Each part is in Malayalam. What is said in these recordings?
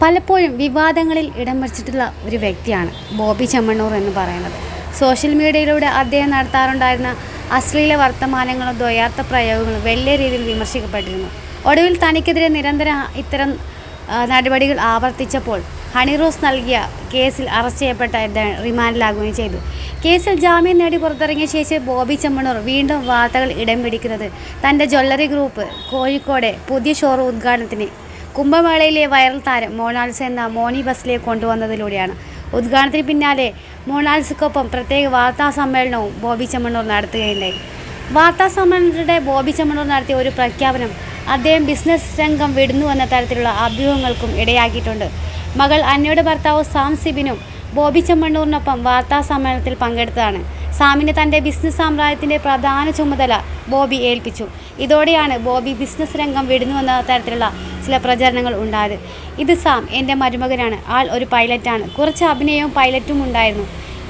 പലപ്പോഴും വിവാദങ്ങളിൽ ഇടം വച്ചിട്ടുള്ള ഒരു വ്യക്തിയാണ് ബോബി ചെമ്മണ്ണൂർ എന്ന് പറയുന്നത്. സോഷ്യൽ മീഡിയയിലൂടെ അദ്ദേഹം നടത്താറുണ്ടായിരുന്ന അശ്ലീല വർത്തമാനങ്ങളും ദ്വയാർത്ഥ പ്രയോഗങ്ങളും വലിയ രീതിയിൽ വിമർശിക്കപ്പെട്ടിരുന്നു. ഒടുവിൽ തനിക്കെതിരെ നിരന്തരം ഇത്തരം നടപടികൾ ആവർത്തിച്ചപ്പോൾ ഹണിറോസ് നൽകിയ കേസിൽ അറസ്റ്റ് ചെയ്യപ്പെട്ട റിമാൻഡിലാകുകയും ചെയ്തു. കേസിൽ ജാമ്യം നേടി പുറത്തിറങ്ങിയ ശേഷം ബോബി ചെമ്മണ്ണൂർ വീണ്ടും വാർത്തകൾ ഇടം പിടിക്കുന്നത് തൻ്റെ ജ്വല്ലറി ഗ്രൂപ്പ് കോഴിക്കോട് പുതിയ ഷോറൂം ഉദ്ഘാടനത്തിന് കുംഭമേളയിലെ വൈറൽ താരം മൊണാലിസ എന്ന മോനി ബസിലെ കൊണ്ടുവന്നതിലൂടെയാണ്. ഉദ്ഘാടനത്തിന് പിന്നാലെ മൊണാലിസയ്ക്കൊപ്പം പ്രത്യേക വാർത്താ സമ്മേളനവും ബോബി ചെമ്മണ്ണൂർ നടത്തുകയുണ്ടായി. വാർത്താ സമ്മേളനത്തിനിടെ ബോബി ചെമ്മണ്ണൂർ നടത്തിയ ഒരു പ്രഖ്യാപനം അദ്ദേഹം ബിസിനസ് രംഗം വിടുന്നുവെന്ന തരത്തിലുള്ള അഭ്യൂഹങ്ങൾക്കും ഇടയാക്കിയിട്ടുണ്ട്. മകൾ അന്നയുടെ ഭർത്താവ് സാം സിബിനും ബോബി ചെമ്മണ്ണൂറിനൊപ്പം വാർത്താ സമ്മേളനത്തിൽ പങ്കെടുത്തതാണ്. സാമിന് തൻ്റെ ബിസിനസ് സാമ്രാജ്യത്തിൻ്റെ പ്രധാന ചുമതല ബോബി ഏൽപ്പിച്ചു. ഇതോടെയാണ് ബോബി ബിസിനസ് രംഗം വിടുന്നുവെന്ന തരത്തിലുള്ള ചില പ്രചരണങ്ങൾ ഉണ്ടായത്. ഇത് സാം എൻ്റെ മരുമകനാണ്, ആൾ ഒരു പൈലറ്റാണ്, കുറച്ച് അഭിനയവും പൈലറ്റും ഉണ്ടായിരുന്നു.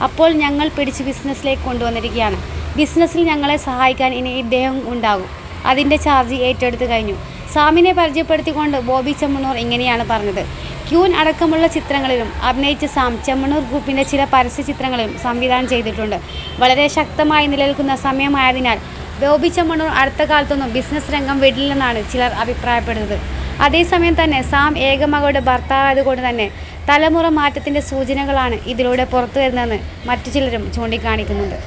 അപ്പോൾ ഞങ്ങൾ പിടിച്ച് ബിസിനസ്സിലേക്ക് കൊണ്ടുവന്നിരിക്കുകയാണ്. ബിസിനസ്സിൽ ഞങ്ങളെ സഹായിക്കാൻ ഇനി ഇദ്ദേഹം ഉണ്ടാകും. അതിൻ്റെ ചാർജ് ഏറ്റെടുത്ത് കഴിഞ്ഞു. സാമിനെ പരിചയപ്പെടുത്തിക്കൊണ്ട് ബോബി ചെമ്മണ്ണൂർ ഇങ്ങനെയാണ് പറഞ്ഞത്. ക്യൂൻ അടക്കമുള്ള ചിത്രങ്ങളിലും അഭിനയിച്ച സാം ചെമ്മണ്ണൂർ ഗ്രൂപ്പിൻ്റെ ചില പരസ്യ ചിത്രങ്ങളിലും സംവിധാനം ചെയ്തിട്ടുണ്ട്. വളരെ ശക്തമായി നിലനിൽക്കുന്ന സമയമായതിനാൽ ബോബി ചെമ്മണ്ണൂർ അടുത്ത കാലത്തൊന്നും ബിസിനസ് രംഗം വിടില്ലെന്നാണ് ചിലർ അഭിപ്രായപ്പെടുന്നത്. അതേസമയം തന്നെ സാം ഏകമകളുടെ ഭർത്താവായതുകൊണ്ട് തന്നെ തലമുറ മാറ്റത്തിൻ്റെ സൂചനകളാണ് ഇതിലൂടെ പുറത്തു വരുന്നതെന്ന് മറ്റു ചിലരും ചൂണ്ടിക്കാണിക്കുന്നുണ്ട്.